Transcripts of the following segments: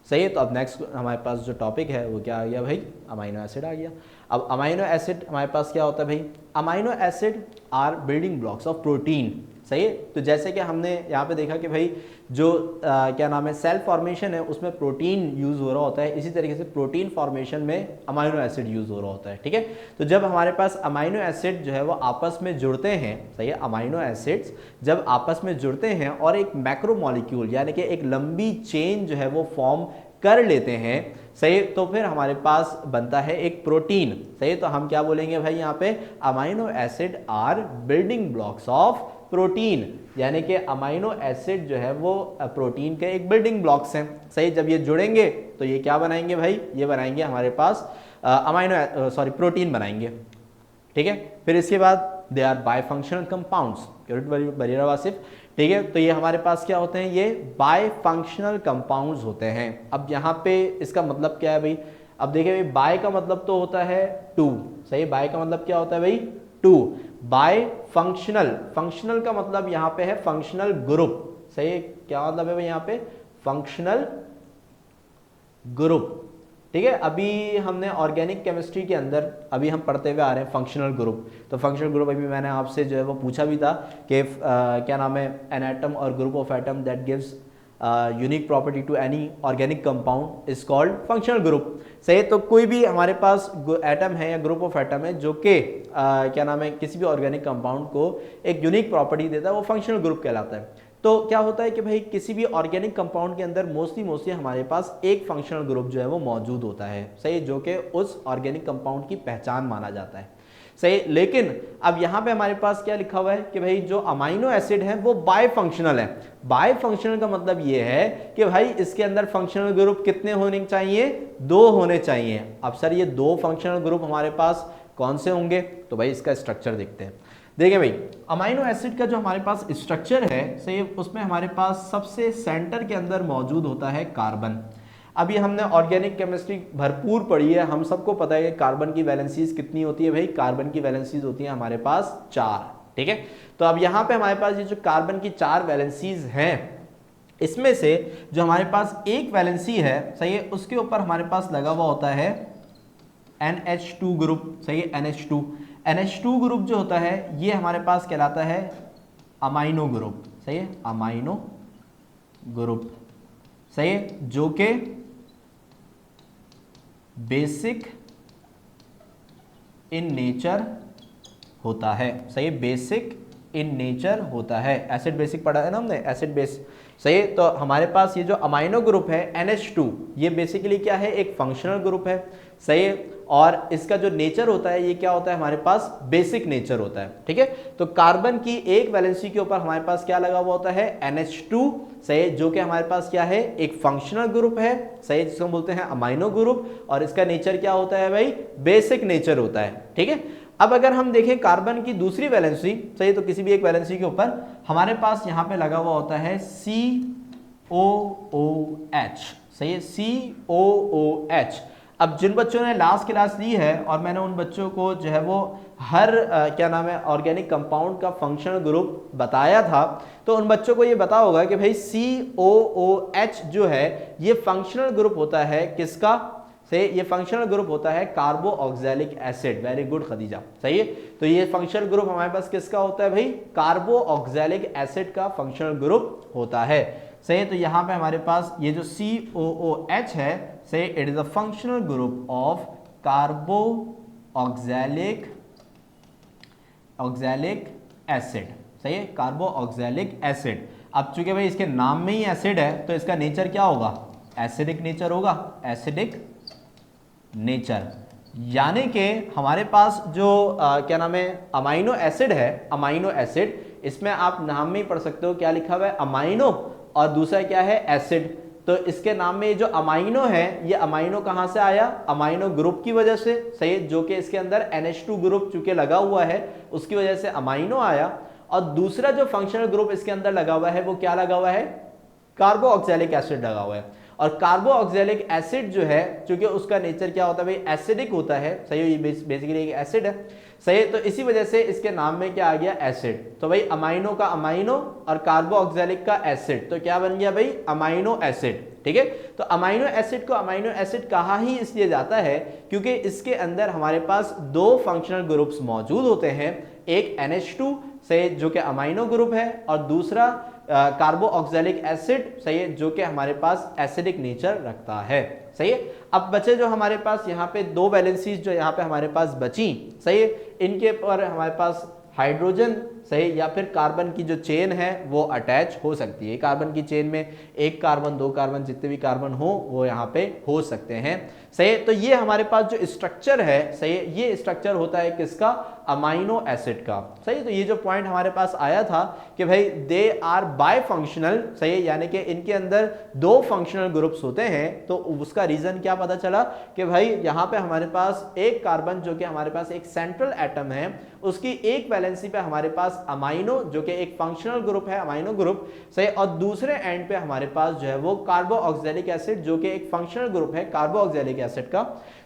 सही है। तो अब नेक्स्ट हमारे पास जो टॉपिक है वो क्या आ गया भाई, अमाइनो एसिड आ गया। अब अमाइनो एसिड हमारे पास क्या होता है भाई, amino acid are building blocks of protein. सही है। तो जैसे कि हमने यहाँ पे देखा कि भाई जो क्या नाम है सेल फॉर्मेशन है उसमें प्रोटीन यूज़ हो रहा होता है, इसी तरीके से प्रोटीन फॉर्मेशन में अमाइनो एसिड यूज़ हो रहा होता है। ठीक है। तो जब हमारे पास अमाइनो एसिड जो है वो आपस में जुड़ते हैं, सही है, अमाइनो एसिड्स जब आपस में जुड़ते हैं और एक मैक्रो मॉलिक्यूल यानी कि एक लंबी चेन जो है वो फॉर्म कर लेते हैं, सही, तो फिर हमारे पास बनता है एक प्रोटीन। सही। तो हम क्या बोलेंगे भाई यहाँ पे, amino acid are building blocks of protein, यानी कि अमाइनो एसिड जो है वो प्रोटीन के एक बिल्डिंग ब्लॉक्स हैं। सही। जब ये जुड़ेंगे तो ये क्या बनाएंगे भाई, ये बनाएंगे हमारे पास प्रोटीन बनाएंगे। ठीक है। फिर इसके बाद they are bifunctional compounds, Barira Wasif. ठीक है। तो ये हमारे पास क्या होते हैं, ये बायफंक्शनल कंपाउंड्स होते हैं। अब यहाँ पे इसका मतलब क्या है भाई, अब देखिए भाई बाय का मतलब तो होता है टू। सही। बाय का मतलब क्या होता है भाई, टू। बाय फंक्शनल, फंक्शनल का मतलब यहाँ पे है फंक्शनल ग्रुप। सही। क्या मतलब है भाई यहाँ पे, फंक्शनल ग्रुप। ठीक है। अभी हमने ऑर्गेनिक केमिस्ट्री के अंदर अभी हम पढ़ते हुए आ रहे हैं फंक्शनल ग्रुप। तो फंक्शनल ग्रुप अभी मैंने आपसे जो है वो पूछा भी था कि क्या नाम है, an atom or group of atom that gives unique property to any organic compound is called functional group. सही। तो कोई भी हमारे पास एटम है या ग्रुप ऑफ एटम है जो कि क्या नाम है किसी भी ऑर्गेनिक कंपाउंड को एक यूनिक प्रॉपर्टी देता है, वो फंक्शनल ग्रुप कहलाता है। तो क्या होता है कि भाई किसी भी ऑर्गेनिक कंपाउंड के अंदर मोस्टली हमारे पास एक फंक्शनल ग्रुप जो है वो मौजूद होता है। सही। जो कि उस ऑर्गेनिक कंपाउंड की पहचान माना जाता है। सही। लेकिन अब यहाँ पे हमारे पास क्या लिखा हुआ है कि भाई जो अमाइनो एसिड है वो बायफंक्शनल है। बायफंक्शनल का मतलब ये है कि भाई इसके अंदर फंक्शनल ग्रुप कितने होने चाहिए, दो होने चाहिए। अब सर ये दो फंक्शनल ग्रुप हमारे पास कौन से होंगे, तो भाई इसका स्ट्रक्चर देखते हैं। देखिए भाई अमाइनो एसिड का जो हमारे पास स्ट्रक्चर है, सही, उसमें हमारे पास सबसे सेंटर के अंदर मौजूद होता है कार्बन। अभी हमने ऑर्गेनिक केमिस्ट्री भरपूर पढ़ी है, हम सबको पता है कि कार्बन की वैलेंसीज कितनी होती है भाई, कार्बन की वैलेंसीज होती है हमारे पास 4। ठीक है। तो अब यहाँ पे हमारे पास ये जो कार्बन की 4 वैलेंसीज हैं, इसमें से जो हमारे पास एक वैलेंसी है, सही है, उसके ऊपर हमारे पास लगा हुआ होता है NH2 ग्रुप। सही है, NH2। NH2 ग्रुप जो होता है ये हमारे पास कहलाता है अमाइनो ग्रुप। सही है, अमाइनो ग्रुप। सही है, जो कि बेसिक इन नेचर होता है। सही है, बेसिक इन नेचर होता है। एसिड बेसिक पढ़ा है ना हमने, एसिड बेस। सही है। तो हमारे पास ये जो अमाइनो ग्रुप है NH2, ये बेसिकली क्या है, एक फंक्शनल ग्रुप है। सही है। और इसका जो नेचर होता है ये क्या होता है हमारे पास, बेसिक नेचर होता है। ठीक है। तो कार्बन की एक वैलेंसी के ऊपर हमारे पास क्या लगा हुआ होता है, NH2। सही है, जो कि हमारे पास क्या है, एक फंक्शनल ग्रुप है। सही है, जिसको बोलते हैं अमाइनो ग्रुप। और इसका नेचर क्या होता है भाई, बेसिक नेचर होता है। ठीक है। अब अगर हम देखें कार्बन की दूसरी वैलेंसी, सही, तो किसी भी एक वैलेंसी के ऊपर हमारे पास यहां पे लगा हुआ होता है COOH। सही है, COOH। अब जिन बच्चों ने लास्ट क्लास ली है और मैंने उन बच्चों को जो है वो हर क्या नाम है ऑर्गेनिक कंपाउंड का फंक्शनल ग्रुप बताया था, तो उन बच्चों को ये पता होगा कि भाई COOH जो है ये फंक्शनल ग्रुप होता है किसका, से ये फंक्शनल ग्रुप होता है carboxylic acid. Very good Khadija. सही है। तो ये फंक्शनल ग्रुप हमारे पास किसका होता है भाई, कार्बो ऑक्सैलिक एसिड का फंक्शनल ग्रुप होता है। सही है। तो यहां पे हमारे पास ये जो COOH है, सही, it is a functional group of कार्बो oxalic acid. सही है, कार्बो ऑक्सैलिक एसिड। अब चूंकि भाई इसके नाम में ही एसिड है तो इसका नेचर क्या होगा, एसिडिक नेचर होगा, एसिडिक नेचर। यानी कि हमारे पास जो क्या नाम है अमाइनो एसिड है, अमाइनो एसिड, इसमें आप नाम में ही पढ़ सकते हो क्या लिखा हुआ है, अमाइनो, और दूसरा क्या है, एसिड। तो इसके नाम में जो अमाइनो है, ये अमाइनो कहां से आया, अमाइनो ग्रुप की वजह से। सही, जो कि इसके अंदर NH2 ग्रुप चूंकि लगा हुआ है उसकी वजह से अमाइनो आया। और दूसरा जो फंक्शनल ग्रुप इसके अंदर लगा हुआ है वो क्या लगा हुआ है, कार्बो ऑक्सैलिक एसिड लगा हुआ है। और कार्बो ऑक्सैलिक एसिड जो है, चूंकि उसका नेचर क्या होता है भाई, एसिडिक होता है। सही, ये बेसिकली एक एसिड है। सही है। तो इसी वजह से इसके नाम में क्या आ गया, एसिड। तो भाई अमाइनो का अमाइनो और कार्बोऑक्सिलिक का एसिड, तो क्या बन गया भाई, अमाइनो एसिड। ठीक है, तो अमाइनो एसिड को अमाइनो एसिड कहा ही इसलिए जाता है क्योंकि इसके अंदर हमारे पास दो फंक्शनल ग्रुप्स मौजूद होते हैं, एक NH2 से जो कि अमाइनो ग्रुप है और दूसरा कार्बोऑक्सिलिक एसिड, सही है, जो कि हमारे पास एसिडिक नेचर रखता है। सही है। अब बचे जो हमारे पास यहाँ पे दो वैलेंसीज जो यहाँ पे हमारे पास बची, सही है, इनके पर हमारे पास हाइड्रोजन, सही, या फिर कार्बन की जो चेन है वो अटैच हो सकती है। कार्बन की चेन में एक कार्बन, दो कार्बन, जितने भी कार्बन हो वो यहाँ पे हो सकते हैं। सही, तो ये हमारे पास जो स्ट्रक्चर है, सही, ये स्ट्रक्चर होता है किसका, अमाइनो एसिड का। सही, तो ये जो पॉइंट हमारे पास आया था कि भाई दे आर बाय फंक्शनल, सही, यानी कि इनके अंदर दो फंक्शनल ग्रुप्स होते हैं, तो उसका रीजन क्या पता चला कि भाई यहाँ पे हमारे पास एक कार्बन जो कि हमारे पास एक सेंट्रल एटम है, उसकी एक वैलेंसी पे हमारे पास अमाइनो जो कि एक फंक्शनल ग्रुप है, अमाइनो ग्रुप, सही, और दूसरे एंड पे हमारे पास जो है वो कार्बोऑक्सिलिक एसिड जो कि एक फंक्शनल ग्रुप है कार्बोऑक्सिलिक एसिड का,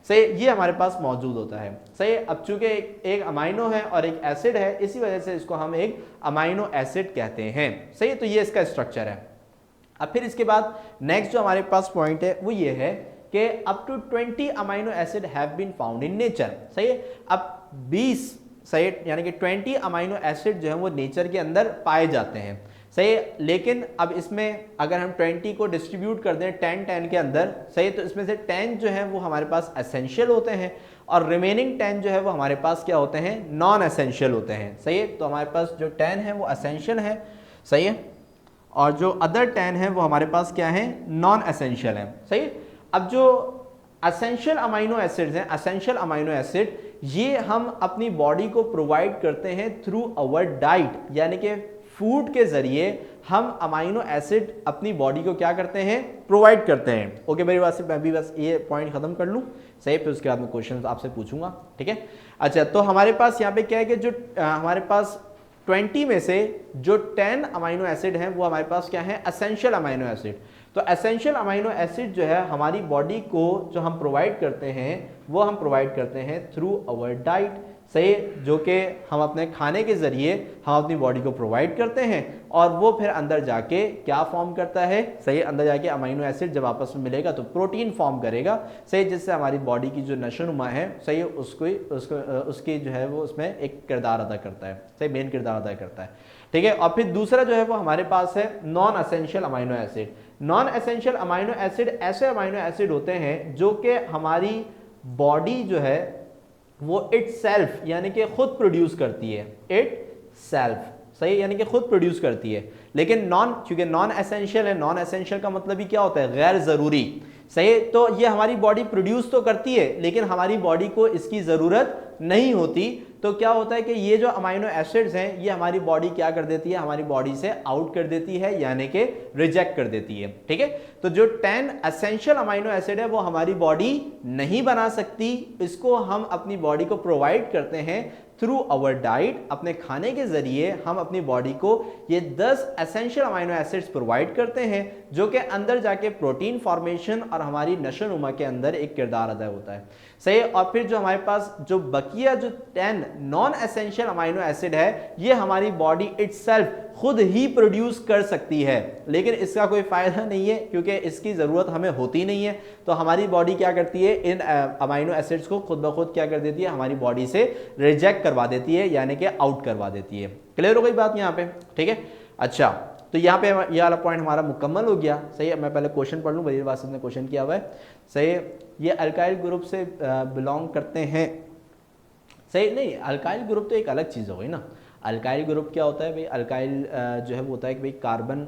सही, ये हमारे पास मौजूद होता है। सही, अब चूंकि एक अमाइनो है और एक एसिड है, इसी वजह से इसको हम एक अमाइनो एसिड कहते हैं। सही, तो ये इसका स्ट्रक्चर है। अब फिर इसके बाद नेक्स्ट जो हमारे पास पॉइंट है वो ये है कि up to 20 amino acid have been found in nature. सही है, अब 20, सही, यानी कि 20 अमाइनो एसिड जो है वो नेचर के अंदर पाए जाते हैं। सही, लेकिन अब इसमें अगर हम 20 को डिस्ट्रीब्यूट कर दें 10-10 के अंदर, सही, तो इसमें से 10 जो है वो हमारे पास एसेंशियल होते हैं और रिमेनिंग 10 जो है वो हमारे पास क्या होते हैं, नॉन एसेंशियल होते हैं। सही है, तो हमारे पास जो 10 है वो एसेंशियल है, सही है, और जो अदर 10 है वो हमारे पास क्या है, नॉन एसेंशियल है। सही, अब जो एसेंशियल अमाइनो एसिड्स हैं, एसेंशियल अमाइनो एसिड, ये हम अपनी बॉडी को प्रोवाइड करते हैं थ्रू अवर डाइट, यानी कि फूड के जरिए हम अमाइनो एसिड अपनी बॉडी को क्या करते हैं, प्रोवाइड करते हैं। ओके, मेरी बात से मैं भी बस ये पॉइंट खत्म कर लूँ, सही, फिर उसके बाद मैं क्वेश्चन आपसे पूछूंगा। ठीक है, अच्छा, तो हमारे पास यहाँ पे क्या है कि जो हमारे पास 20 में से जो 10 अमाइनो एसिड हैं वो हमारे पास क्या है, एसेंशियल अमाइनो एसिड। तो एसेंशियल अमाइनो एसिड जो है हमारी बॉडी को जो हम प्रोवाइड करते हैं वो हम प्रोवाइड करते हैं थ्रू अवर डाइट, सही, जो कि हम अपने खाने के जरिए हम अपनी बॉडी को प्रोवाइड करते हैं और वो फिर अंदर जाके क्या फॉर्म करता है, सही, अंदर जाके अमाइनो एसिड जब आपस में मिलेगा तो प्रोटीन फॉर्म करेगा, सही, जिससे हमारी बॉडी की जो नशोनुमा है, सही, उसकी जो है वो उसमें एक किरदार अदा करता है, सही, मेन किरदार अदा करता है। ठीक है, और फिर दूसरा जो है वो हमारे पास है non essential amino acid. Non essential amino acid ऐसे अमाइनो एसिड होते हैं जो कि हमारी बॉडी जो है वो इट सेल्फ यानी कि खुद प्रोड्यूस करती है, इट सेल्फ, सही, यानी कि खुद प्रोड्यूस करती है, लेकिन चूंकि नॉन एसेंशियल है, नॉन एसेंशियल का मतलब ही क्या होता है, गैर जरूरी, सही, तो ये हमारी बॉडी प्रोड्यूस तो करती है लेकिन हमारी बॉडी को इसकी जरूरत नहीं होती। तो क्या होता है कि ये जो अमाइनो एसिड्स हैं ये हमारी बॉडी क्या कर देती है, हमारी बॉडी से आउट कर देती है, यानी कि रिजेक्ट कर देती है। ठीक है, तो जो 10 एसेंशियल अमाइनो एसिड है वो हमारी बॉडी नहीं बना सकती, इसको हम अपनी बॉडी को प्रोवाइड करते हैं थ्रू अवर डाइट, अपने खाने के जरिए हम अपनी बॉडी को ये 10 एसेंशियल अमाइनो एसिड्स प्रोवाइड करते हैं जो कि अंदर जाके प्रोटीन फॉर्मेशन और हमारी नशोनुमा के अंदर एक किरदार अदा होता है, सही। और फिर जो हमारे पास जो बकिया जो 10 नॉन एसेंशियल अमाइनो एसिड है ये हमारी बॉडी इटसेल्फ खुद ही प्रोड्यूस कर सकती है, लेकिन इसका कोई फायदा नहीं है क्योंकि इसकी जरूरत हमें होती नहीं है। तो हमारी बॉडी क्या करती है, इन अमाइनो एसिड्स को खुद ब खुद क्या कर देती है, हमारी बॉडी से रिजेक्ट करवा देती है, यानी कि आउट करवा देती है। क्लियर हो गई बात यहाँ पे? ठीक है, अच्छा, तो यहाँ पे ये वाला पॉइंट हमारा मुकम्मल हो गया, सही है। मैं पहले क्वेश्चन पढ़ लूँ, वजीर वासिफ ने क्वेश्चन किया हुआ है, सही। ये अल्काइल ग्रुप से बिलोंग करते हैं, सही, नहीं, अल्काइल ग्रुप तो एक अलग चीज़ हो गई ना। अल्काइल ग्रुप क्या होता है भाई, अल्काइल जो है वो होता है कि भाई कार्बन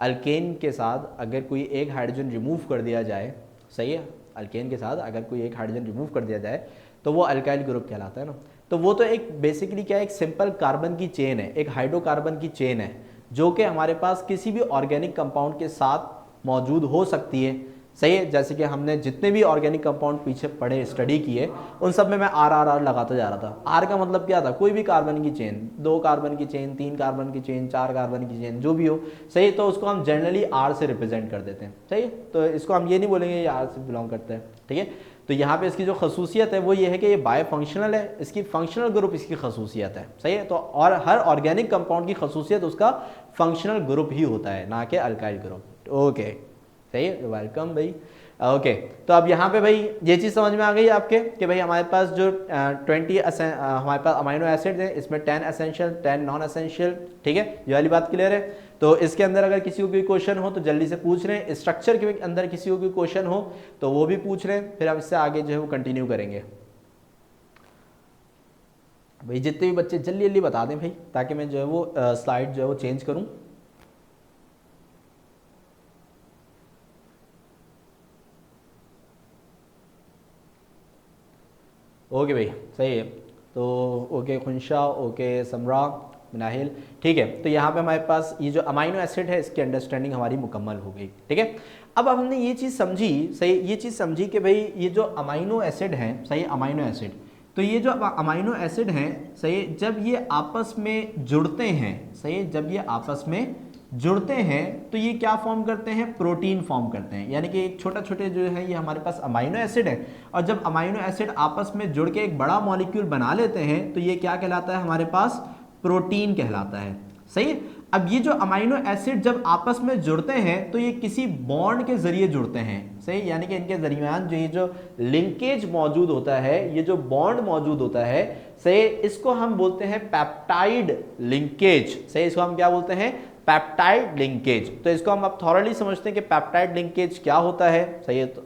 अल्केन के साथ अगर कोई एक हाइड्रोजन रिमूव कर दिया जाए, सही है, अल्केन के साथ अगर कोई एक हाइड्रोजन रिमूव कर दिया जाए तो वो अल्काइल ग्रुप कहलाता है ना। तो वो तो एक बेसिकली क्या है, एक सिंपल कार्बन की चेन है, एक हाइड्रोकार्बन की चेन है जो कि हमारे पास किसी भी ऑर्गेनिक कंपाउंड के साथ मौजूद हो सकती है, सही है। जैसे कि हमने जितने भी ऑर्गेनिक कंपाउंड पीछे पढ़े स्टडी किए उन सब में मैं आर लगाता जा रहा था। आर का मतलब क्या था, कोई भी कार्बन की चेन, 2 कार्बन की चेन, 3 कार्बन की चेन, 4 कार्बन की चेन, जो भी हो, सही, तो उसको हम जनरली आर से रिप्रेजेंट कर देते हैं, सही है। तो इसको हम ये नहीं बोलेंगे ये आर से बिलोंग करता है, ठीक है। तो यहाँ पे इसकी जो खसूसियत है वो ये है कि ये बाय फंक्शनल है, इसकी फंक्शनल ग्रुप इसकी खसूसियत है, सही है। तो और हर ऑर्गेनिक कंपाउंड की खसूसियत उसका फंक्शनल ग्रुप ही होता है, ना कि अल्काइल ग्रुप। ओके, सही है, वेलकम भाई। ओके, तो अब यहाँ पे भाई ये चीज़ समझ में आ गई आपके कि भाई हमारे पास जो 20 हमारे पास अमाइनो एसिड है, इसमें 10 एसेंशियल 10 नॉन एसेंशियल, ठीक है, ये वाली बात क्लियर है। तो इसके अंदर अगर किसी को कोई क्वेश्चन हो तो जल्दी से पूछ लें, स्ट्रक्चर के अंदर किसी को कोई क्वेश्चन हो तो वो भी पूछ लें, फिर हम इससे आगे जो है वो कंटिन्यू करेंगे। भाई जितने भी बच्चे जल्दी जल्दी बता दें भाई, ताकि मैं जो है वो स्लाइड जो है वो चेंज करूँ। ओके भाई, सही है। तो ओके खुनशा, ओके समरा, मिनाहिल, ठीक है। तो यहाँ पे हमारे पास ये जो अमाइनो एसिड है इसकी अंडरस्टैंडिंग हमारी मुकम्मल हो गई, ठीक है। अब हमने ये चीज़ समझी, सही, ये चीज़ समझी कि भाई ये जो अमाइनो एसिड हैं, सही, अमाइनो एसिड, तो ये जो अमाइनो एसिड हैं, सही, जब ये आपस में जुड़ते हैं, सही, जब ये आपस में जुड़ते हैं तो ये क्या फॉर्म करते हैं, प्रोटीन फॉर्म करते हैं। यानी कि एक छोटा छोटे जो है ये हमारे पास अमाइनो एसिड है, और जब अमाइनो एसिड आपस में जुड़ के एक बड़ा मॉलिक्यूल बना लेते हैं तो ये क्या कहलाता है, हमारे पास प्रोटीन कहलाता है, सही। अब ये जो अमाइनो एसिड जब आपस में जुड़ते हैं तो ये किसी बॉन्ड के जरिए जुड़ते हैं, सही, यानी कि इनके दरमियान जो ये जो लिंकेज मौजूद होता है, ये जो बॉन्ड मौजूद होता है, सही, इसको हम बोलते हैं पेप्टाइड लिंकेज, सही, इसको हम क्या बोलते हैं, पेप्टाइड लिंकेज। तो इसको हम अब थॉरली समझते हैं कि पेप्टाइड लिंकेज क्या होता है, सही है। तो